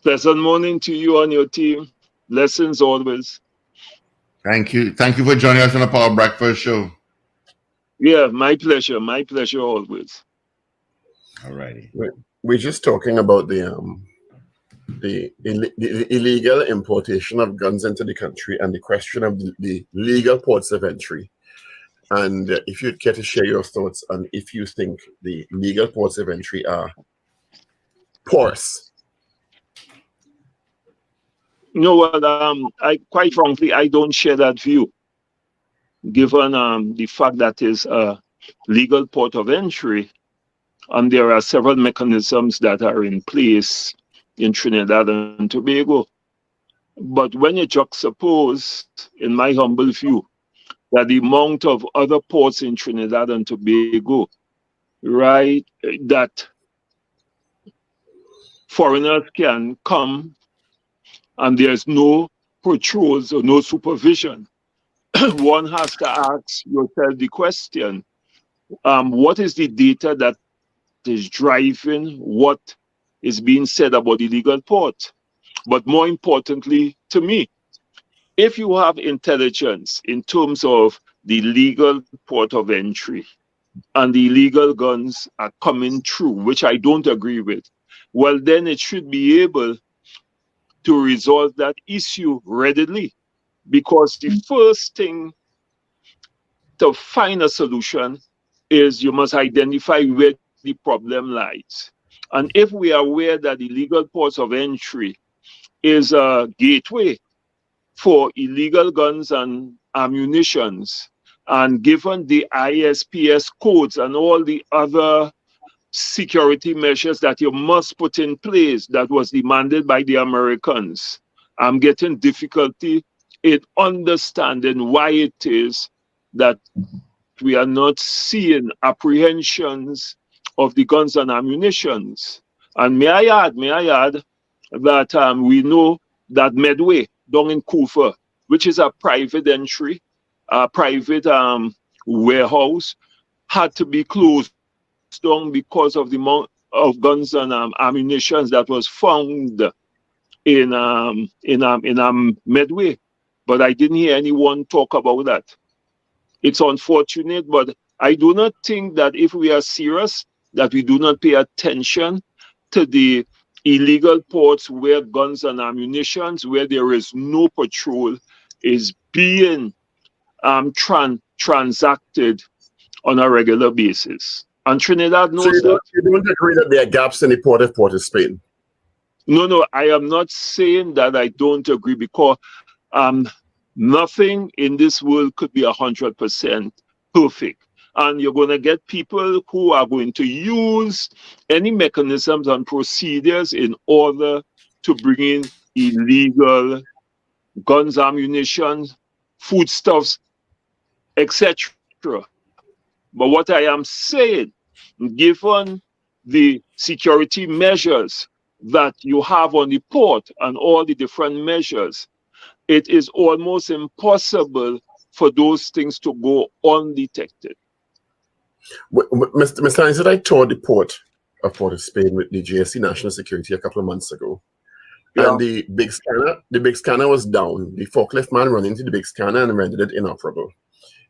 Pleasant morning to you and your team. Blessings always. Thank you. Thank you for joining us on the Power Breakfast Show. Yeah, my pleasure. My pleasure always. All righty. We're just talking about the illegal importation of guns into the country and the question of the legal ports of entry. And if you'd care to share your thoughts on if you think the legal ports of entry are porous. You know what? I quite frankly, I don't share that view, given the fact that is a legal port of entry, and there are several mechanisms that are in place in Trinidad and Tobago. But when you juxtapose, in my humble view, that the amount of other ports in Trinidad and Tobago, right, that foreigners can come and there's no patrols or no supervision, one has to ask yourself the question, what is the data that is driving what is being said about the legal port? But more importantly, to me, if you have intelligence in terms of the legal port of entry and the illegal guns are coming through, which I don't agree with, well, then it should be able to resolve that issue readily. Because the first thing to find a solution is you must identify where the problem lies. And if we are aware that the legal ports of entry is a gateway for illegal guns and ammunitions, and given the ISPS codes and all the other security measures that you must put in place that was demanded by the Americans, I'm getting difficulty in understanding why it is that we are not seeing apprehensions of the guns and ammunitions. And may I add that we know that Medway down in Kufa, which is a private entry, a private warehouse, had to be closed down because of the amount of guns and ammunitions that was found in Medway. But I didn't hear anyone talk about that. It's unfortunate, but I do not think that if we are serious, that we do not pay attention to the illegal ports where guns and ammunitions, where there is no patrol, is being transacted on a regular basis. And Trinidad knows that. You don't agree that there are gaps in the port of Port of Spain? No, I am not saying that I don't agree, because nothing in this world could be 100% perfect. And you're going to get people who are going to use any mechanisms and procedures in order to bring in illegal guns, ammunition, foodstuffs, etc. But what I am saying, given the security measures that you have on the port and all the different measures, it is almost impossible for those things to go undetected. Mr. Annisette, I toured the port of Port of Spain with the JSC National Security a couple of months ago. Yeah. And the big scanner was down. The forklift man ran into the big scanner and rendered it inoperable.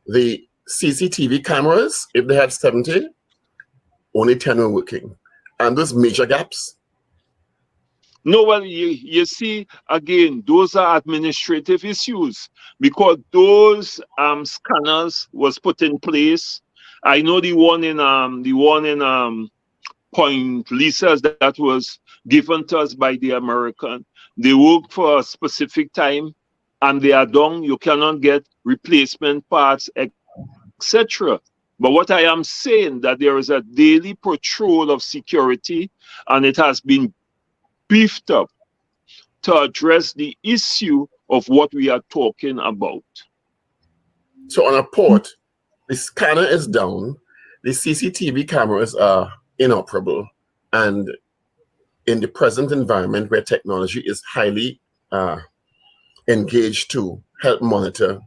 The CCTV cameras, if they had 70, only 10 were working. And those major gaps. No, well, you see, again, those are administrative issues, because those scanners was put in place. I know the one in Point Lisa's that was given to us by the American. They work for a specific time and they are done. You cannot get replacement parts, etc. But what I am saying, that there is a daily patrol of security, and it has been beefed up to address the issue of what we are talking about. So on a port, the scanner is down, the CCTV cameras are inoperable, and in the present environment where technology is highly engaged to help monitor,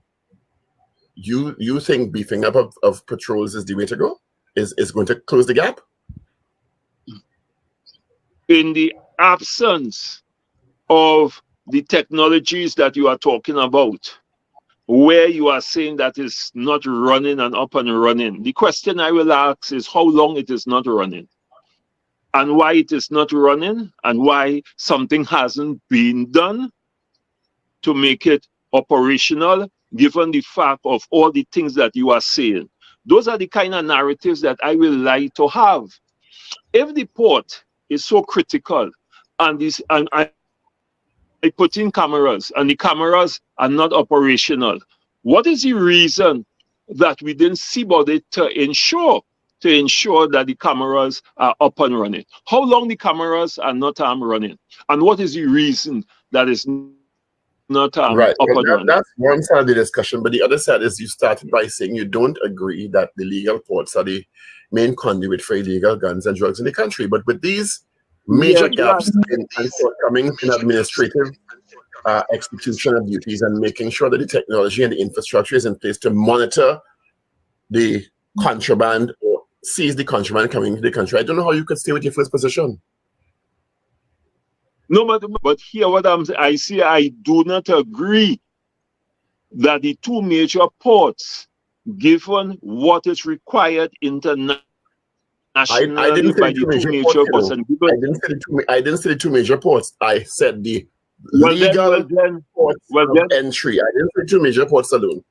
you think beefing up of patrols is the way to go? Is going to close the gap? In the absence of the technologies that you are talking about, where you are saying that it's not running and up and running. The question I will ask is how long it is not running, and why it is not running, and why something hasn't been done to make it operational, given the fact of all the things that you are saying. Those are the kind of narratives that I will like to have. If the port is so critical, and I put in cameras, and the cameras are not operational, what is the reason that we didn't see about it to ensure that the cameras are up and running? How long the cameras are not running, and what is the reason that is not Right. up Well, and running? that's one side of the discussion, but the other side is you started by saying you don't agree that the legal ports are the main conduit for illegal guns and drugs in the country. But with these major gaps in and shortcomings in administrative execution of duties and making sure that the technology and the infrastructure is in place to monitor the contraband or seize the contraband coming into the country, I don't know how you could stay with your first position. No, but here what I see, I do not agree that the two major ports, given what is required internationally I didn't by say the two two major major ports. ports, and I didn't say the two major ports. I said the legal ports of entry. I didn't say two major ports alone.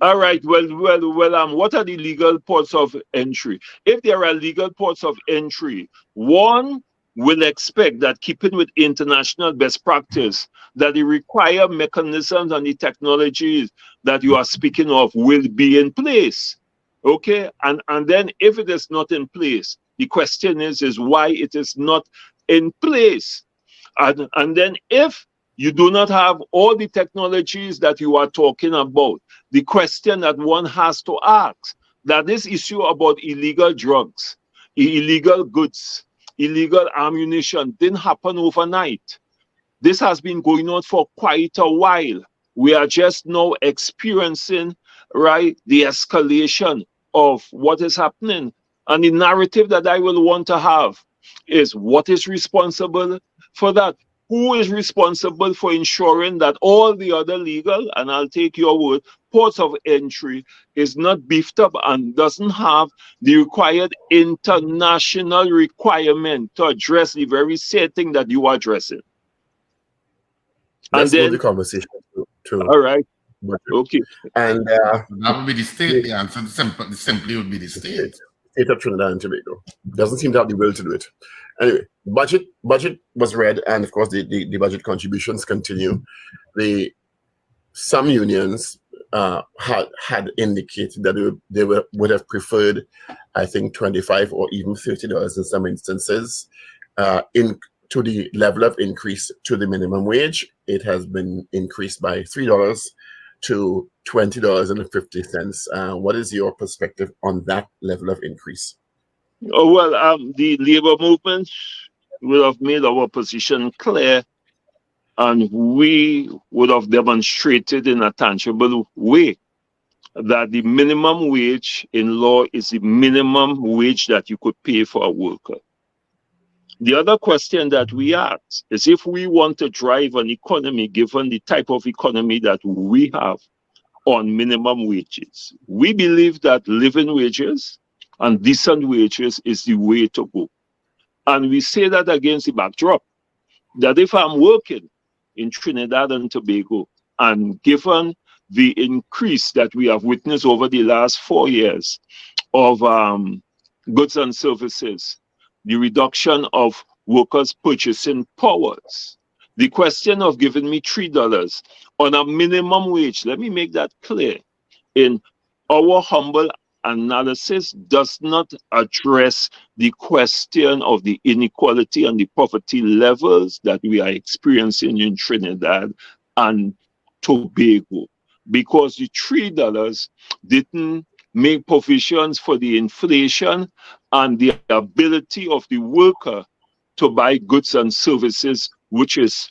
All right. What are the legal ports of entry? If there are legal ports of entry, one will expect that, keeping with international best practice, that the required mechanisms and the technologies that you are speaking of will be in place. Okay, and then if it is not in place, the question is why it is not in place. And then if you do not have all the technologies that you are talking about, the question that one has to ask, that this issue about illegal drugs, illegal goods, illegal ammunition didn't happen overnight. This has been going on for quite a while. We are just now experiencing, right, the escalation of what is happening. And the narrative that I will want to have is what is responsible for that? Who is responsible for ensuring that all the other legal, and I'll take your word, ports of entry is not beefed up and doesn't have the required international requirement to address the very same thing that you are addressing? Let's move the conversation to all right. Okay. And that would be the state. The answer simply would be the state. State of Trinidad and Tobago doesn't seem to have the will to do it. Anyway, budget was read, and of course the budget contributions continue. Some unions had indicated that they would have preferred, I think, $25 or even $30 in some instances, to the level of increase to the minimum wage. It has been increased by $3 to $20.50. What is your perspective on that level of increase? Oh, well, the labor movement will have made our position clear, and we would have demonstrated in a tangible way that the minimum wage in law is the minimum wage that you could pay for a worker. The other question that we ask is, if we want to drive an economy, given the type of economy that we have, on minimum wages, we believe that living wages and decent wages is the way to go. And we say that against the backdrop that if I'm working in Trinidad and Tobago, and given the increase that we have witnessed over the last 4 years of goods and services, the reduction of workers' purchasing powers, the question of giving me $3 on a minimum wage, let me make that clear, in our humble analysis, does not address the question of the inequality and the poverty levels that we are experiencing in Trinidad and Tobago, because the $3 didn't make provisions for the inflation and the ability of the worker to buy goods and services, which is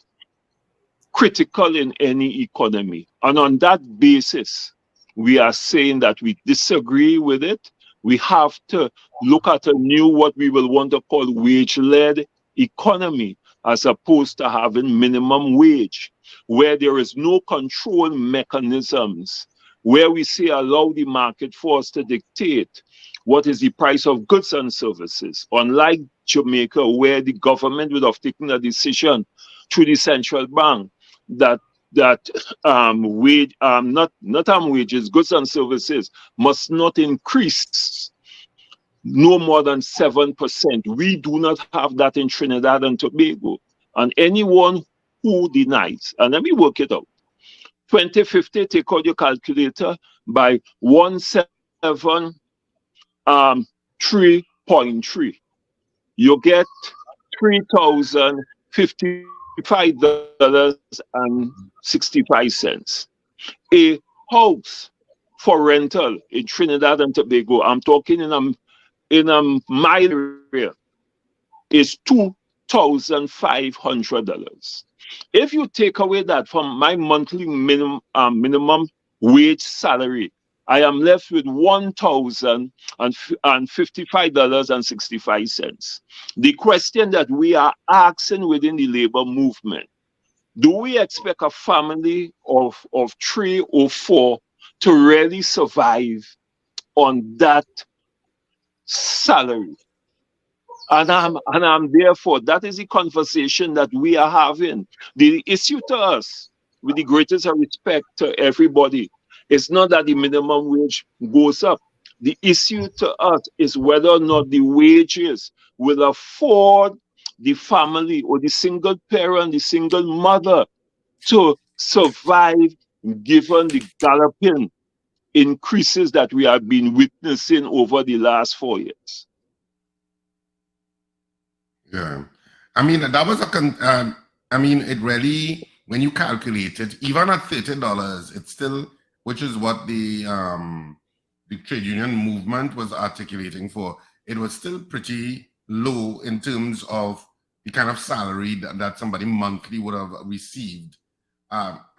critical in any economy. And on that basis, we are saying that we disagree with it. We have to look at a new, what we will want to call, wage-led economy. as opposed to having minimum wage, where there is no control mechanisms, where we say allow the market force to dictate what is the price of goods and services. Unlike Jamaica, where the government would have taken a decision through the central bank that wages, goods and services must not increase no more than 7%. We do not have that in Trinidad and Tobago. And anyone who denies, and let me work it out. 2050, take out your calculator by 173.3. You get $3,055.65. A house for rental in Trinidad and Tobago, I'm talking in a mile area, is $2,500. If you take away that from my monthly minimum wage salary, I am left with $1,055.65. The question that we are asking within the labor movement, do we expect a family of 3 or 4 to really survive on that salary? And I'm therefore, that is the conversation that we are having. The issue to us, with the greatest respect to everybody, is not that the minimum wage goes up. The issue to us is whether or not the wages will afford the family or the single parent, the single mother to survive given the galloping increases that we have been witnessing over the last 4 years. Yeah, I mean, that was I mean, it really, when you calculate it, even at $30, it's still, which is what the trade union movement was articulating for, it was still pretty low in terms of the kind of salary that somebody monthly would have received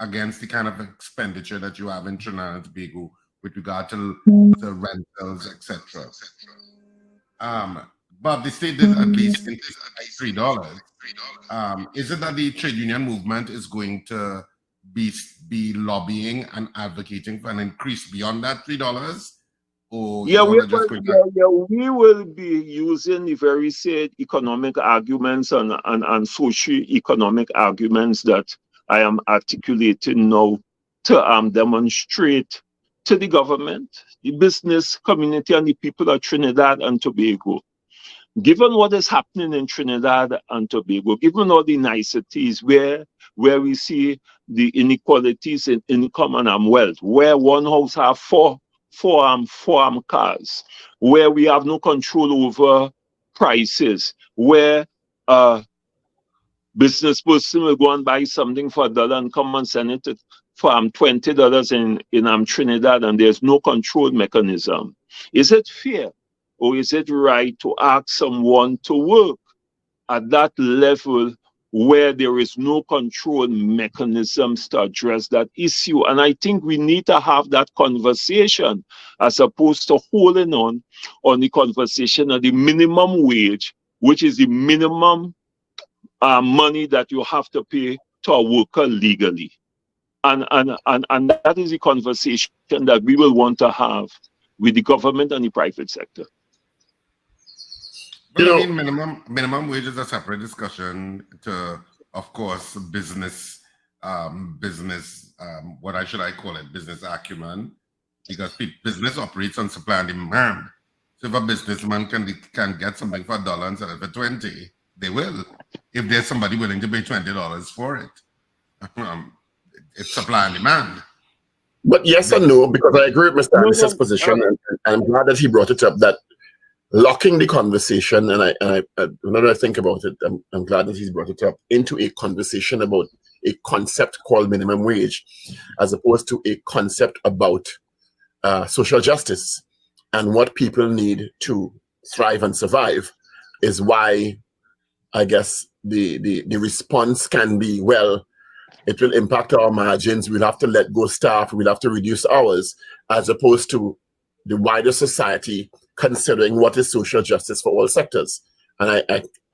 against the kind of expenditure that you have in Trinidad and Tobago with regard to the rentals, etc. But the state did at least increase $3. Is it that the trade union movement is going to be lobbying and advocating for an increase beyond that $3? Or yeah, we will be using the very said economic arguments and socio-economic arguments that I am articulating now to demonstrate to the government, the business community, and the people of Trinidad and Tobago. Given what is happening in Trinidad and Tobago, given all the niceties where we see the inequalities in income and wealth, where one house have four cars, where we have no control over prices, where business person will go and buy something for $1 and come and send it for $20 in Trinidad, and there's no control mechanism. Is it fair? Or is it right to ask someone to work at that level where there is no control mechanisms to address that issue? And I think we need to have that conversation as opposed to holding on the conversation of the minimum wage, which is the minimum money that you have to pay to a worker legally. And that is the conversation that we will want to have with the government and the private sector. But I mean, minimum wage is a separate discussion to, of course, business, what should I call it, business acumen, because business operates on supply and demand. So if a businessman can get something for $1 instead of for 20, they will. If there's somebody willing to pay $20 for it, it's supply and demand. But yes and no, because I agree with Mr. Annisette's position, and I'm glad that he brought it up, that locking the conversation, and whenever I think about it, I'm glad that he's brought it up, into a conversation about a concept called minimum wage, as opposed to a concept about social justice and what people need to thrive and survive, is why I guess the response can be, well, it will impact our margins, we'll have to let go staff, we'll have to reduce hours, as opposed to the wider society considering what is social justice for all sectors. And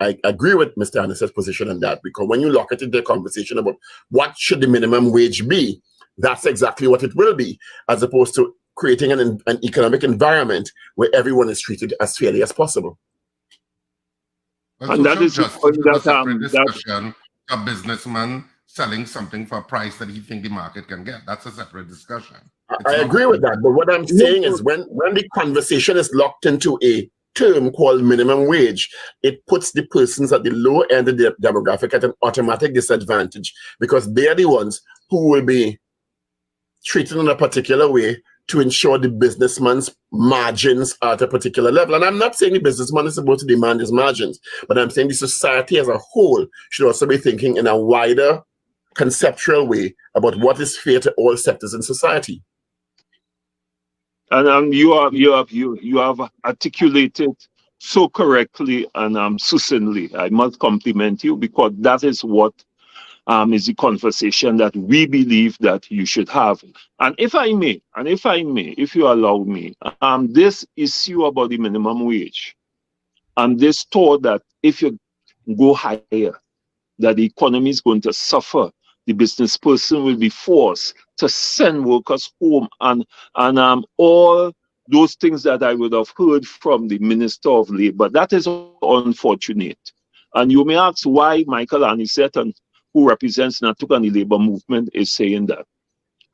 I agree with Mr. Annisette's position on that, because when you look at it, the conversation about what should the minimum wage be, that's exactly what it will be, as opposed to creating an economic environment where everyone is treated as fairly as possible. Well, And that social is the justice point is a that separate discussion. A businessman selling something for a price that he thinks the market can get. That's a separate discussion. I agree with that. But what I'm saying is when the conversation is locked into a term called minimum wage, it puts the persons at the lower end of the demographic at an automatic disadvantage, because they're the ones who will be treated in a particular way to ensure the businessman's margins are at a particular level. And I'm not saying the businessman is supposed to demand his margins, but I'm saying the society as a whole should also be thinking in a wider conceptual way about what is fair to all sectors in society. And you have articulated so correctly and succinctly. I must compliment you, because that is what is the conversation that we believe that you should have. And if I may, if you allow me, this issue about the minimum wage and this thought that if you go higher, that the economy is going to suffer, the business person will be forced to send workers home, and all those things that I would have heard from the Minister of Labour. That is unfortunate. And you may ask why Michael Annisette, who represents NATUC and the Labour movement, is saying that.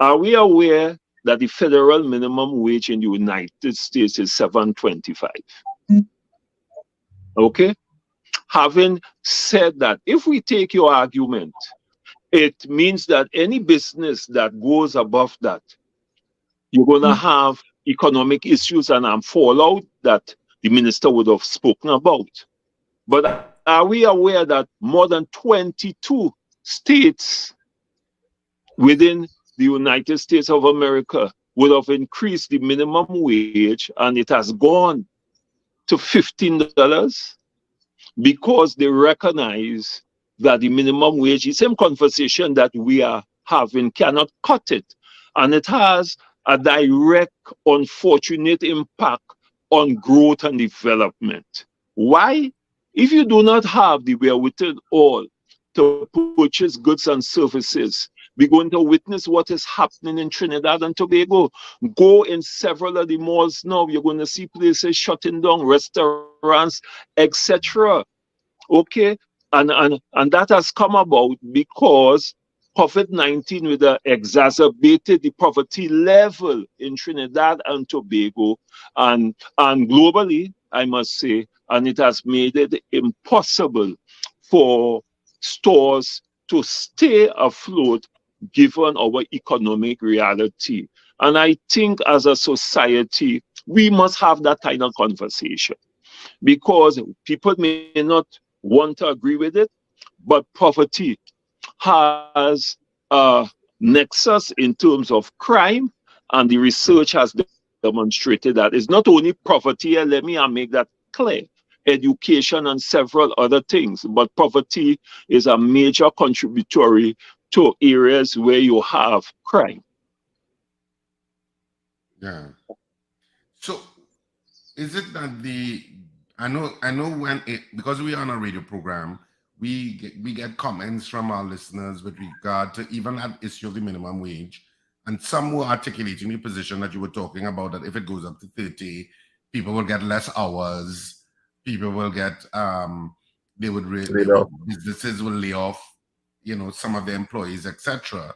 Are we aware that the federal minimum wage in the United States is $7.25? Okay? Having said that, if we take your argument, it means that any business that goes above that, you're going to have economic issues and fallout that the minister would have spoken about. But are we aware that more than 22 states within the United States of America would have increased the minimum wage, and it has gone to $15 because they recognize that the minimum wage, the same conversation that we are having, cannot cut it. And it has a direct, unfortunate impact on growth and development. Why? If you do not have the wherewithal to purchase goods and services, we're going to witness what is happening in Trinidad and Tobago. Go in several of the malls now, you're going to see places shutting down, restaurants, etc. Okay? And that has come about because COVID-19 would have exacerbated the poverty level in Trinidad and Tobago and globally, I must say, and it has made it impossible for stores to stay afloat given our economic reality. And I think as a society, we must have that kind of conversation, because people may not want to agree with it, but poverty has a nexus in terms of crime, and the research has demonstrated that it's not only poverty, let me make that clear, education and several other things, but poverty is a major contributory to areas where you have crime. Yeah. So is it that I know when because we are on a radio program, we get comments from our listeners with regard to even that issue of the minimum wage, and some were articulating the position that you were talking about, that if it goes up to 30, people will get less hours, people will get businesses will lay off, some of their employees, etc.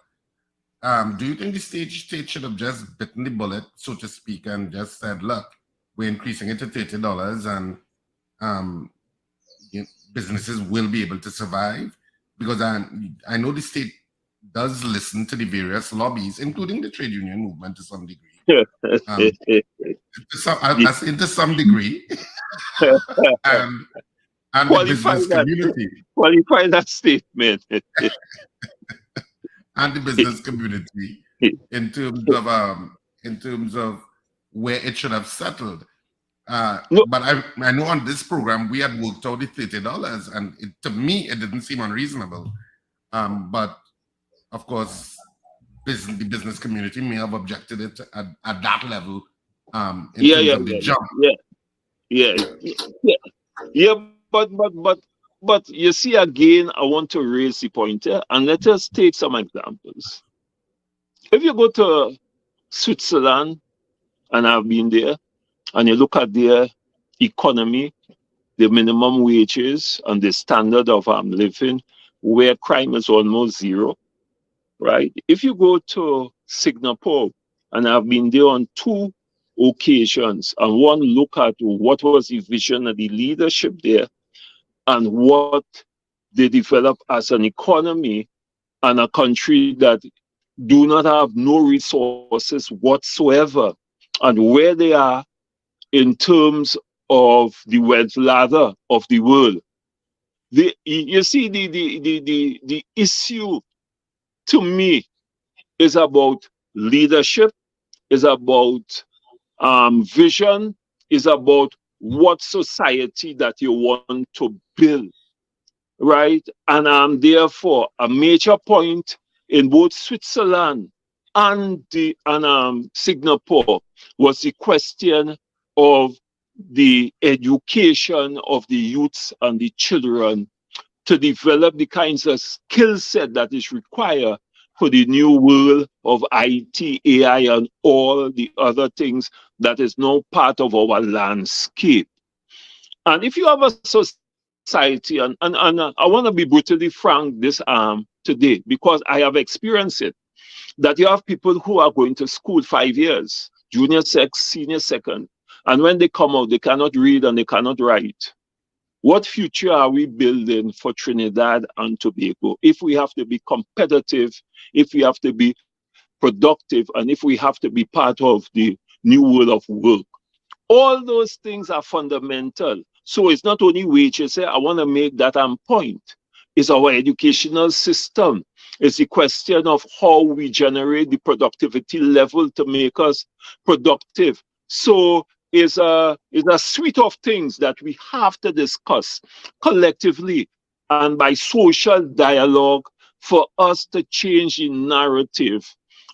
Do you think the state should have just bitten the bullet, so to speak, and just said, look, we're increasing it to $30 and businesses will be able to survive? Because I know the state does listen to the various lobbies, including the trade union movement to some degree. To some degree. and the business community. Qualify that statement. And the business community in terms of where it should have settled. No. But I know on this program we had worked out the $30, and to me it didn't seem unreasonable. But of course, the business community may have objected it at that level. In terms of the jump. Yeah, but you see again, I want to raise the point here, and let us take some examples. If you go to Switzerland, and I've been there, and you look at their economy, the minimum wages, and the standard of living, where crime is almost zero, right? If you go to Singapore, and I've been there on 2 occasions, and one look at what was the vision of the leadership there and what they developed as an economy, and a country that do not have no resources whatsoever, and where they are in terms of the wealth ladder of the world. You see, the issue to me is about leadership, is about vision, is about what society that you want to build, right? And therefore, a major point in both Switzerland and Singapore was the question of the education of the youths and the children to develop the kinds of skill set that is required for the new world of IT, AI, and all the other things that is now part of our landscape. And if you have a society, and I want to be brutally frank this today, because I have experienced it, that you have people who are going to school 5 years, junior sec, senior second, and when they come out, they cannot read and they cannot write. What future are we building for Trinidad and Tobago if we have to be competitive, if we have to be productive, and if we have to be part of the new world of work? All those things are fundamental. So it's not only wages. I want to make that point. It's our educational system. It's the question of how we generate the productivity level to make us productive. So it's a suite of things that we have to discuss collectively and by social dialogue for us to change the narrative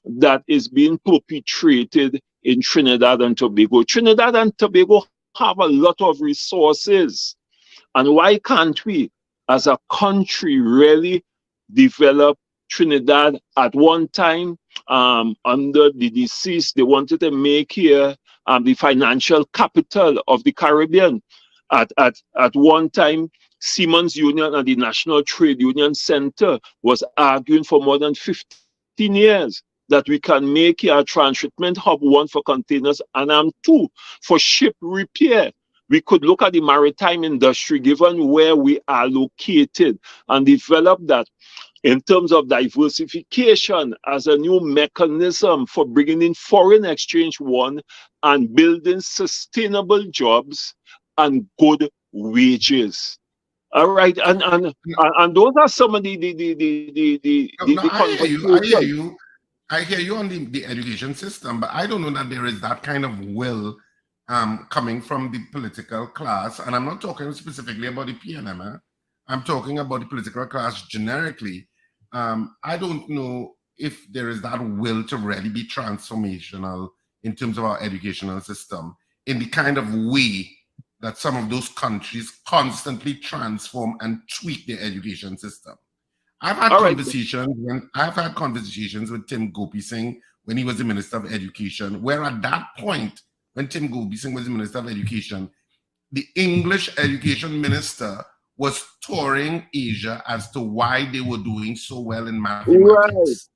that is being perpetrated in Trinidad and Tobago. Trinidad and Tobago have a lot of resources. And why can't we, as a country, really develop Trinidad? At one time, under the deceased, they wanted to make here the financial capital of the Caribbean. At one time, Siemens Union and the National Trade Union Center was arguing for more than 15 years that we can make here a transshipment hub, 1 for containers and 2 for ship repair. We could look at the maritime industry, given where we are located, and develop that in terms of diversification as a new mechanism for bringing in foreign exchange, 1, and building sustainable jobs and good wages. All right, and those are some of the I hear you on the education system, but I don't know that there is that kind of will coming from the political class. And I'm not talking specifically about the PNM. I'm talking about the political class generically. I don't know if there is that will to really be transformational in terms of our educational system in the kind of way that some of those countries constantly transform and tweak their education system. I've had conversations with Tim Gopi Singh when he was the Minister of Education, where at that point, when Tim Gopi Singh was the Minister of Education, the English Education Minister was touring Asia as to why they were doing so well in mathematics.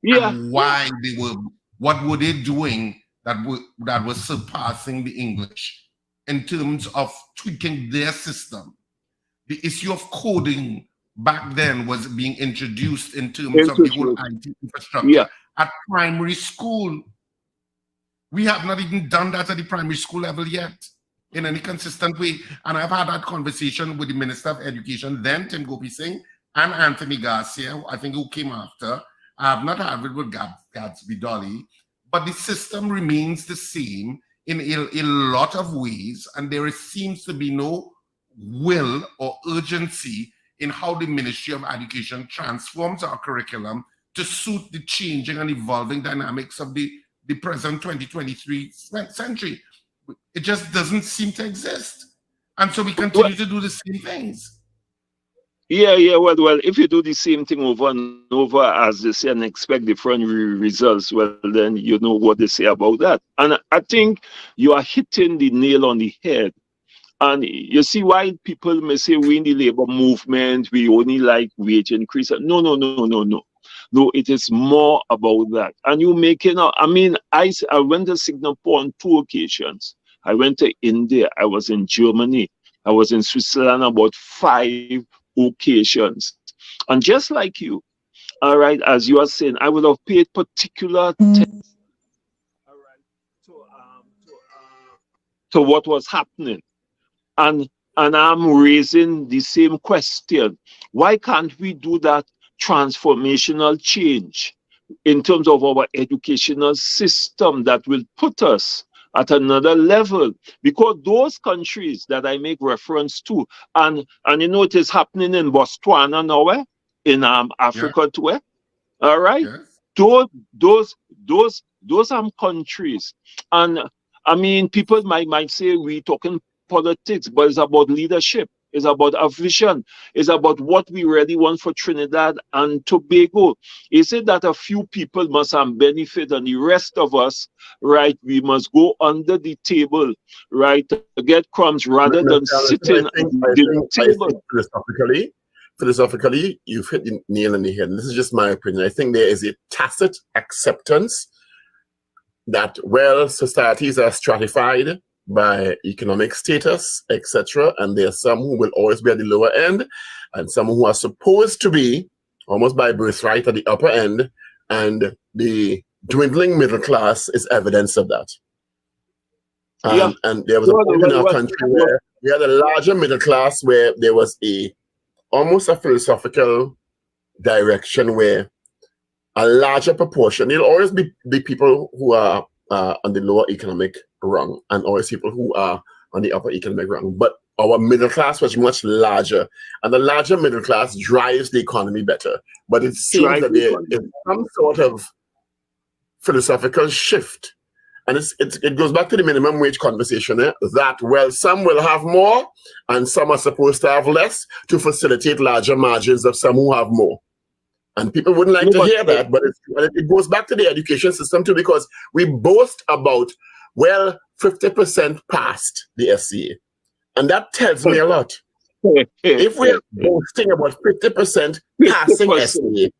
Right. Yeah. And why they were, what were they doing that was surpassing the English in terms of tweaking their system. The issue of coding back then was being introduced in terms of the whole IT infrastructure at primary school. We have not even done that at the primary school level yet in any consistent way. And I've had that conversation with the Minister of Education, then Tim Gopi Singh, and Anthony Garcia, I think, who came after. I have not had it with Gadsby Dolly, but the system remains the same in a lot of ways, and there seems to be no will or urgency in how the Ministry of Education transforms our curriculum to suit the changing and evolving dynamics of the present 2023 century. It just doesn't seem to exist. And so we continue to do the same things. Yeah. Well, if you do the same thing over and over, as they say, and expect different results, well, then you know what they say about that. And I think you are hitting the nail on the head. And you see why people may say we in the labor movement, we only like wage increase. No. No, it is more about that. And you making up, I mean, I went to Singapore on 2 occasions. I went to India. I was in Germany. I was in Switzerland about 5 occasions. And just like you, all right, as you are saying, I would have paid particular attention, all right, to what was happening. And I'm raising the same question. Why can't we do that transformational change in terms of our educational system that will put us at another level? Because those countries that I make reference to, and you know it is happening in Botswana now, in Africa too, all right? Yes. Those countries. And I mean, people might say we talking politics, but it's about leadership. It's about a vision. It's about what we really want for Trinidad and Tobago. Is it that a few people must have benefit and the rest of us, right, we must go under the table, right, to get crumbs rather than sitting at the table? Philosophically, you've hit the nail on the head. And this is just my opinion. I think there is a tacit acceptance that, well, societies are stratified by economic status, etc. And there are some who will always be at the lower end, and some who are supposed to be almost by birthright at the upper end, and the dwindling middle class is evidence of that. And there was a point in our country where we had a larger middle class, where there was almost a philosophical direction where a larger proportion, there'll always be people who are on the lower economic rung, and always people who are on the upper economic rung. But our middle class was much larger, and the larger middle class drives the economy better. But it seems that there is some sort of philosophical shift, and it goes back to the minimum wage conversation, that, well, some will have more, and some are supposed to have less to facilitate larger margins of some who have more. And people wouldn't like to hear that, but it goes back to the education system too, because we boast about, well, 50% passed the SCA. And that tells me a lot. If we're boasting about 50% passing SCA,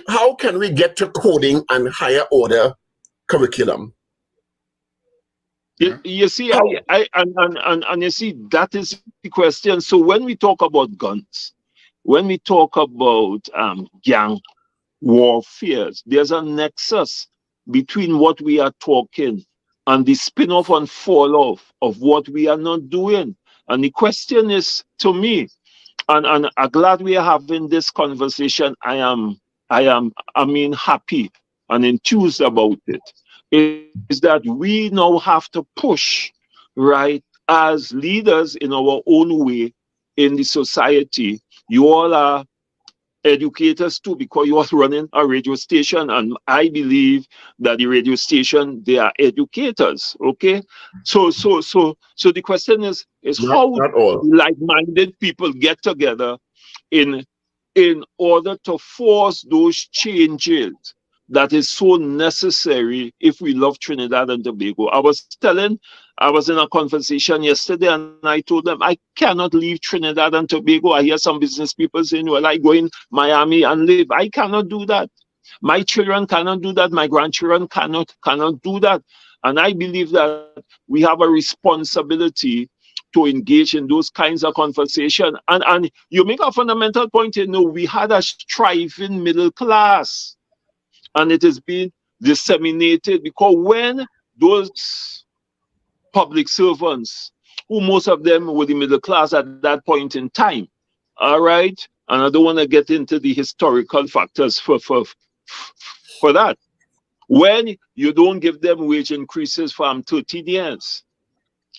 how can we get to coding and higher order curriculum? You see, and you see, that is the question. So when we talk about guns, when we talk about gang warfare, there's a nexus between what we are talking and the spin-off and fall-off of what we are not doing. And the question is, to me, and I'm glad we are having this conversation. I mean, happy and enthused about it, is that we now have to push, right, as leaders in our own way in the society. You all are educators too, because you are running a radio station, and I believe that the radio station, they are educators. Okay, so the question is how like-minded people get together in order to force those changes that is so necessary if we love Trinidad and Tobago. I was in a conversation yesterday, and I told them I cannot leave Trinidad and Tobago. I hear some business people saying, well, I go in Miami and live. I cannot do that. My children cannot do that. My grandchildren cannot do that. And I believe that we have a responsibility to engage in those kinds of conversation. And you make a fundamental point, we had a striving middle class, and it has been disseminated, because when those public servants, who most of them were the middle class at that point in time, all right, and I don't want to get into the historical factors for that, when you don't give them wage increases from 13 years,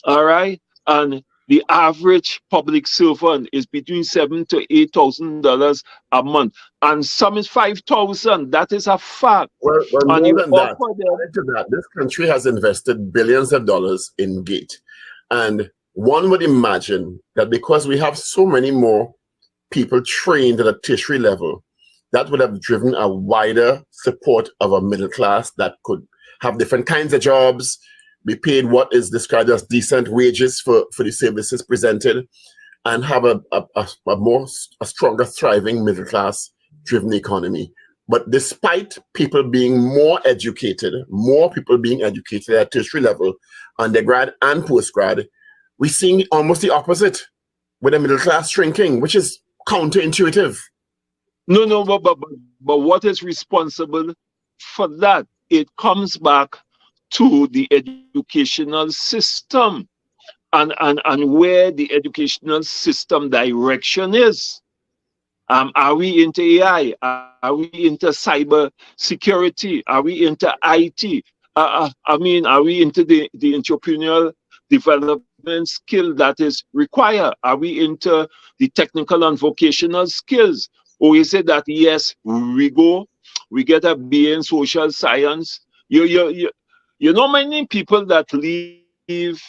all right, and the average public servant is between $7,000 to $8,000 a month, and some is $5,000. That is a fact. Well, more than that, this country has invested billions of dollars in GATE, and one would imagine that because we have so many more people trained at a tertiary level, that would have driven a wider support of a middle class that could have different kinds of jobs, be paid what is described as decent wages for the services presented, and have a stronger, thriving middle class driven economy. But despite people being more people being educated at tertiary level, undergrad and postgrad, we're seeing almost the opposite, with the middle class shrinking, which is counterintuitive. No, but what is responsible for that? It comes back to the educational system and where the educational system direction is. Are we into AI? Are we into cyber security? Are we into IT? Are we into the entrepreneurial development skill that is required? Are we into the technical and vocational skills? Or is it that, yes, we get a BA in social science? You know many people that leave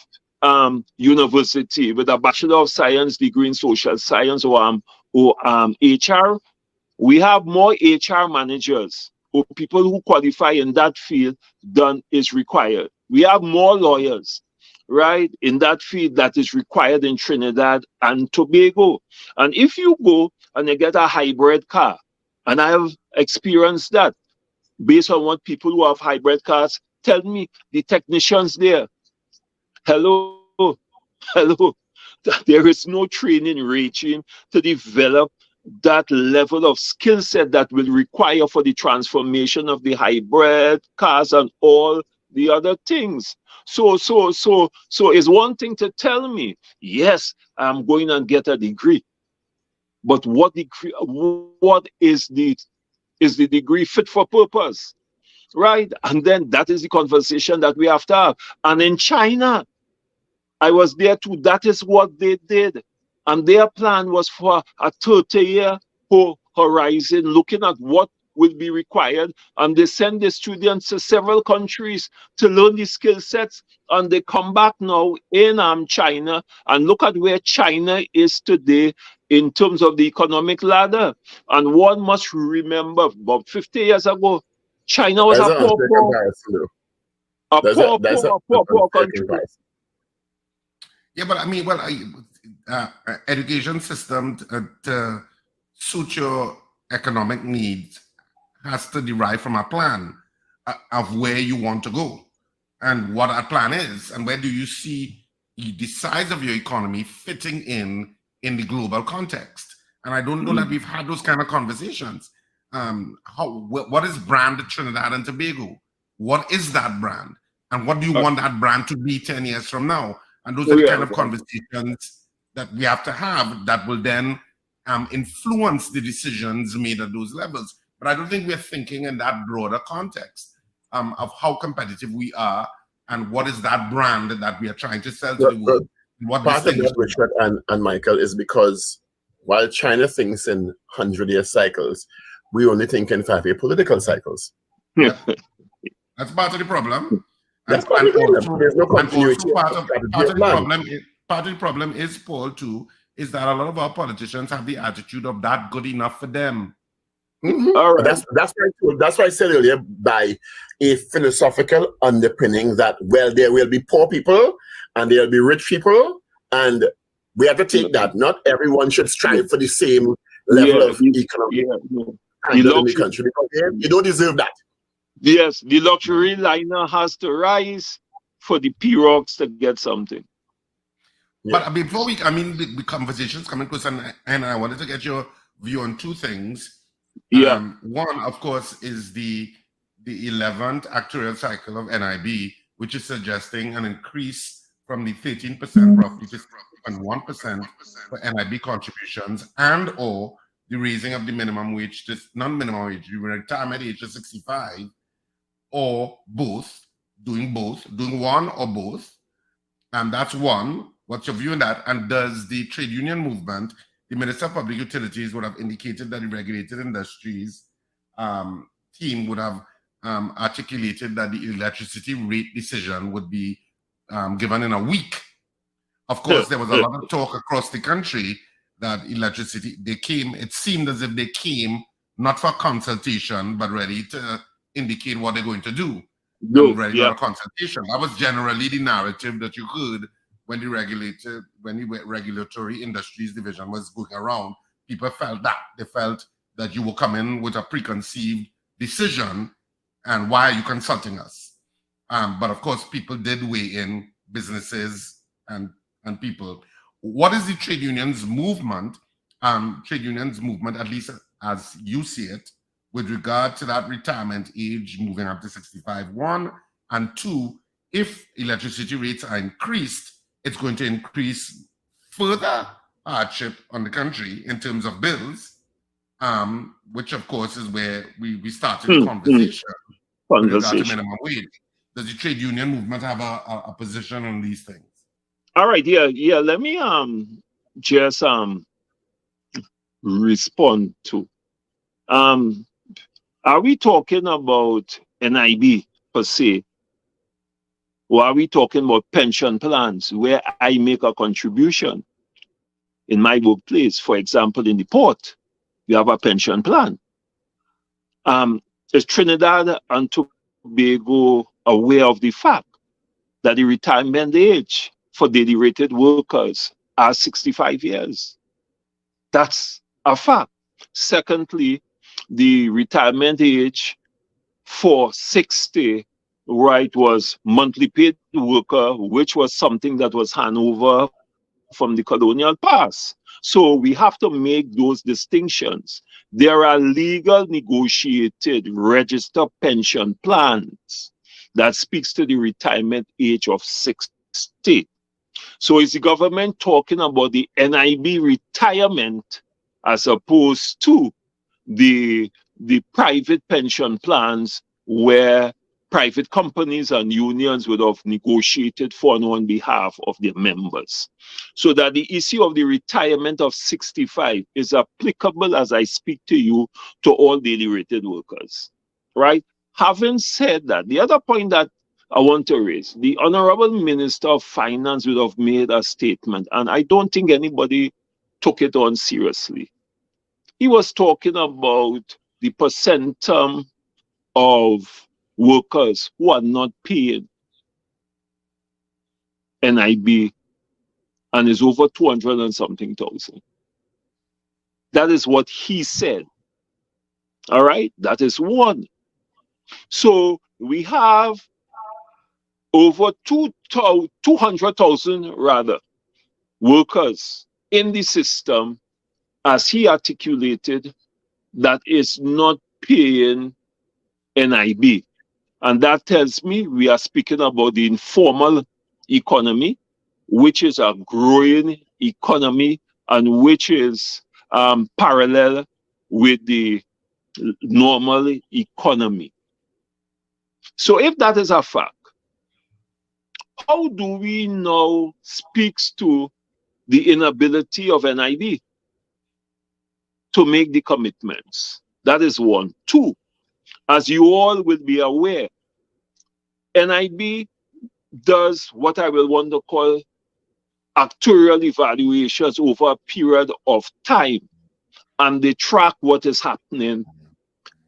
university with a Bachelor of Science degree in social science or HR. We have more HR managers or people who qualify in that field than is required. We have more lawyers, right, in that field that is required in Trinidad and Tobago. And if you go and you get a hybrid car, and I have experienced that based on what people who have hybrid cars tell me, the technicians there, hello, there is no training regime to develop that level of skill set that will require for the transformation of the hybrid cars and all the other things. So it's one thing to tell me, yes, I'm going and get a degree, but what is the degree fit for purpose, right? And then that is the conversation that we have to have. And in China, I was there too. That is what they did. And their plan was for a 30-year horizon, looking at what will be required. And they send the students to several countries to learn the skill sets. And they come back now in China and look at where China is today in terms of the economic ladder. And one must remember, about 50 years ago, China was a poor country. Yeah, but I mean, education system to suit your economic needs has to derive from a plan of where you want to go and what that plan is, and where do you see the size of your economy fitting in the global context. And I don't know that we've had those kind of conversations. What is brand Trinidad and Tobago? What is that brand? And what do you want that brand to be 10 years from now? And those are the kind of conversations that we have to have that will then influence the decisions made at those levels. But I don't think we're thinking in that broader context of how competitive we are and what is that brand that we are trying to sell to the world. What part of that, Richard and Michael, is because while China thinks in 100-year cycles, we only think in 5-year political cycles. Yeah. That's part of the problem. That's part of the problem. There's no continuity. Part of the problem is, Paul, too, is that a lot of our politicians have the attitude of that good enough for them. All right. That's why I said earlier, by a philosophical underpinning that, well, there will be poor people and there will be rich people, and we have to take that. Not everyone should strive for the same level of economic in the country, because you don't deserve that. Yes, the luxury liner has to rise for the P-Rocks to get something. Yeah. But before the conversation's coming close, and I wanted to get your view on two things. Yeah. One, of course, is the 11th actuarial cycle of NIB, which is suggesting an increase from the 13% roughly to 1% for NIB contributions, and or the raising of the minimum wage to non-minimum wage, the retirement age to 65, or both, doing one or both. And that's one. What's your view on that? And does the trade union movement, the Minister of Public Utilities would have indicated that the regulated industries team would have articulated that the electricity rate decision would be given in a week. Of course, there was a lot of talk across the country that electricity, it seemed as if they came not for consultation, but ready to indicate what they're going to do. And ready for a consultation. That was generally the narrative that you heard when the regulatory industries division was going around. People felt that. They felt that you will come in with a preconceived decision, and why are you consulting us? But of course, people did weigh in, businesses and people. What is the trade unions movement, at least as you see it, with regard to that retirement age moving up to 65, one, and two, if electricity rates are increased, it's going to increase further hardship on the country in terms of bills, which of course is where we started the conversation with regard to minimum wage. Does the trade union movement have a position on these things? All right, let me just respond to are we talking about NIB per se, or are we talking about pension plans where I make a contribution in my workplace? For example, in the port, we have a pension plan. Is Trinidad and Tobago aware of the fact that the retirement age for daily rated workers are 65 years? That's a fact. Secondly, the retirement age for 60, right, was monthly paid worker, which was something that was handed over from the colonial past. So we have to make those distinctions. There are legal negotiated registered pension plans that speaks to the retirement age of 60. So is the government talking about the NIB retirement as opposed to the private pension plans where private companies and unions would have negotiated for and on behalf of their members? So that the issue of the retirement of 65 is applicable, as I speak to you, to all daily rated workers, right? Having said that, the other point that I want to raise, the Honorable Minister of Finance would have made a statement, and I don't think anybody took it on seriously. He was talking about the percentum of workers who are not paying NIB, and is over 200 and something thousand. That is what he said. All right, that is one. So we have over 200,000 rather workers in the system, as he articulated, that is not paying NIB. And that tells me we are speaking about the informal economy, which is a growing economy and which is parallel with the normal economy. So if that is a fact, how do we now speaks to the inability of NIB to make the commitments? That is one. Two, as you all will be aware, NIB does what I will want to call actuarial evaluations over a period of time, and they track what is happening,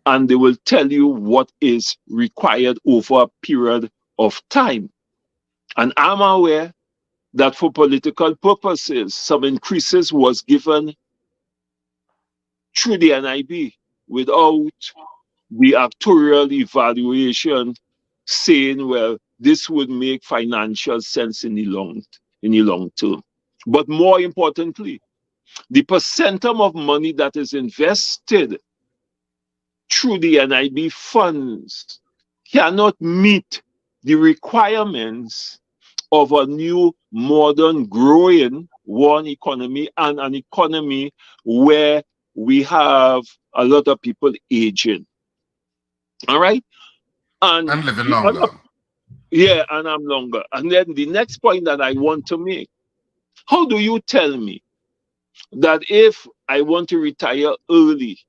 and they will tell you what is required over a period of time. And I'm aware that for political purposes, some increases was given through the NIB without the actuarial evaluation saying, well, this would make financial sense in the long term. But more importantly, the percentum of money that is invested through the NIB funds cannot meet the requirements of a new, modern, growing one economy, and an economy where we have a lot of people aging. All right? And living longer. Yeah, and I'm longer. And then the next point that I want to make, how do you tell me that if I want to retire early,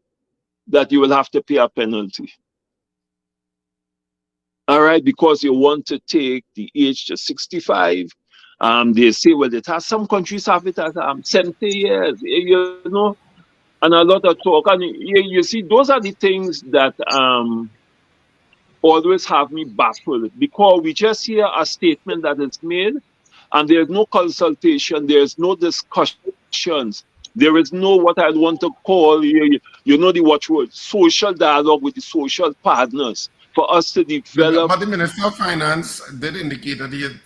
that you will have to pay a penalty? All right, because you want to take the age to 65 They say, well, it has some countries have it as 70 years, you know, and a lot of talk. And you see, those are the things that always have me baffled, because we just hear a statement that is made and there's no consultation, there's no discussions, there is no what I want to call, you know, the watchword, social dialogue with the social partners for us to develop. But the Minister of Finance did indicate that he had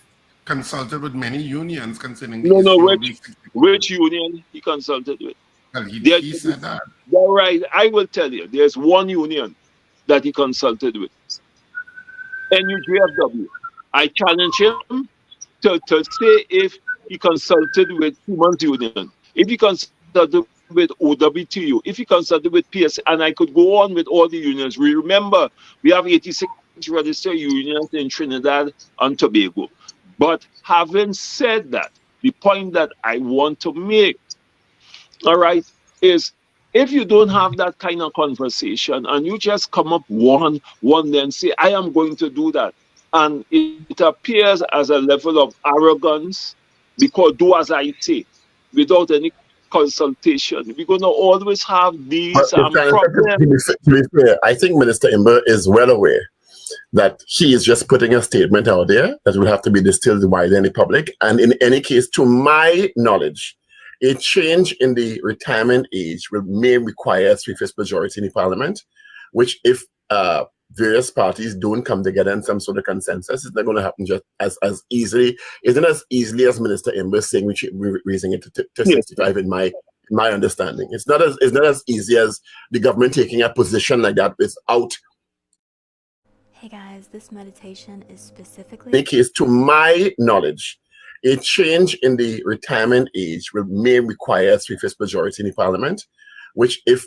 consulted with many unions concerning the No, issue. which union he consulted with? Well, he said that. All right, I will tell you, there's one union that he consulted with, NUGFW. I challenge him to say if he consulted with Human Union, if he consulted with OWTU, if he consulted with PS, and I could go on with all the unions. We remember we have 86 registered unions in Trinidad and Tobago. But having said that, the point that I want to make, all right, is if you don't have that kind of conversation and you just come up one day and say, I am going to do that, and it appears as a level of arrogance, because do as I say, without any consultation, we're going to always have these problems. To be fair, I think Minister Imber is well aware that he is just putting a statement out there that will have to be distilled widely in the public. And in any case, to my knowledge, a change in the retirement age may require a 3/5 majority in the parliament, which if various parties don't come together in some sort of consensus, it's not going to happen just as easily. Isn't as easily as Minister Imber saying we're raising it to 65 in my understanding. It's not as easy as the government taking a position like that without. Hey guys, this meditation is specifically. In any case, to my knowledge, a change in the retirement age may require a 3/5 majority in the parliament, which if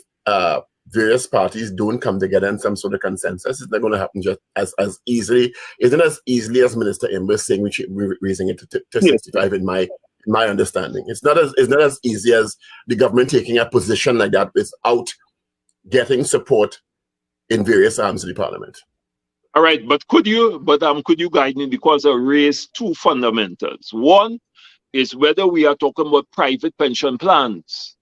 various parties don't come together in some sort of consensus, it's not going to happen just as easily. Isn't as easily as Minister Imber saying we're raising it to 65 in my understanding. It's not as easy as the government taking a position like that without getting support in various arms of the parliament. All right, but could you guide me, because I raised two fundamentals. One is whether we are talking about private pension plans,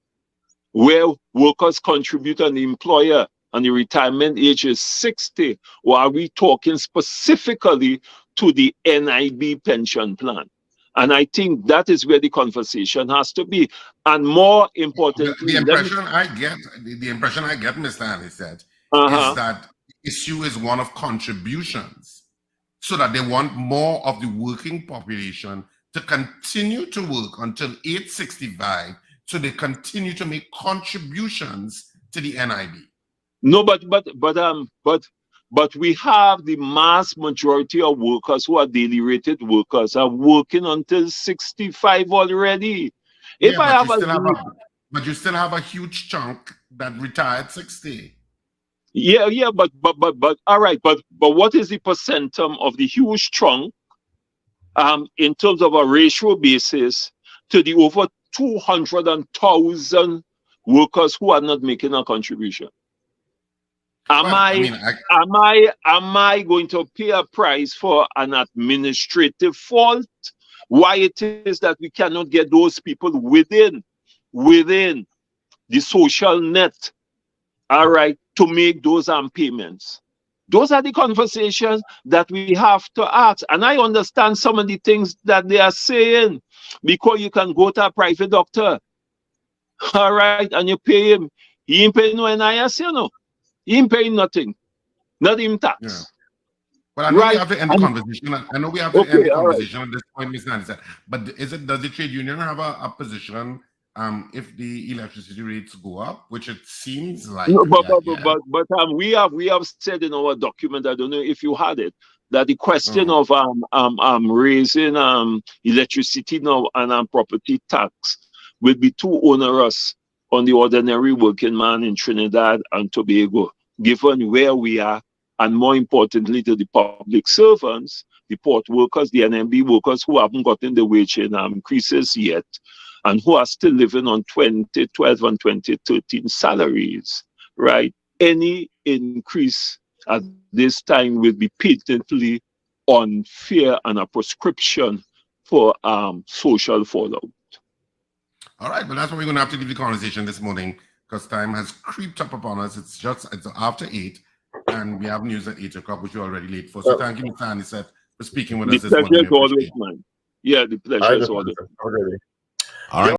where workers contribute and the employer and the retirement age is 60, or are we talking specifically to the NIB pension plan? And I think that is where the conversation has to be. And more importantly, the impression I get, Mr. Annisette, is that the issue is one of contributions, so that they want more of the working population to continue to work until age 65, so they continue to make contributions to the NIB. No, but we have the mass majority of workers who are daily rated workers are working until 65 already. But you still have a huge chunk that retired 60. Yeah, but all right, but what is the percentum of the huge chunk in terms of a ratio basis to the over 200,000 workers who are not making a contribution? Am I going to pay a price for an administrative fault? Why it is that we cannot get those people within the social net, all right, to make those payments? Those are the conversations that we have to ask. And I understand some of the things that they are saying, because you can go to a private doctor, all right, and you pay him. He ain't paying no NIS, you know. He ain't paying nothing, not even tax. Yeah. Well, I know we have to end the conversation. I know we have to end the conversation at this point, Ms. Annisette. But does the trade union have a position if the electricity rates go up, which it seems like? No, but we have said in our document, I don't know if you had it, that the question of raising electricity now and property tax will be too onerous on the ordinary working man in Trinidad and Tobago, given where we are, and more importantly to the public servants, the port workers, the NMB workers who haven't gotten the wage increases yet, and who are still living on 2012 and 2013 salaries, right? Any increase at this time will be patently unfair and a prescription for social fallout. All right, well, that's what we're going to have to leave the conversation this morning because time has creeped up upon us. It's after 8, and we have news at 8 o'clock, which we're already late for. So thank you, Mr. Annisette, for speaking with us this morning. The pleasure is always mine. Yeah, the pleasure is always mine. Already. All right.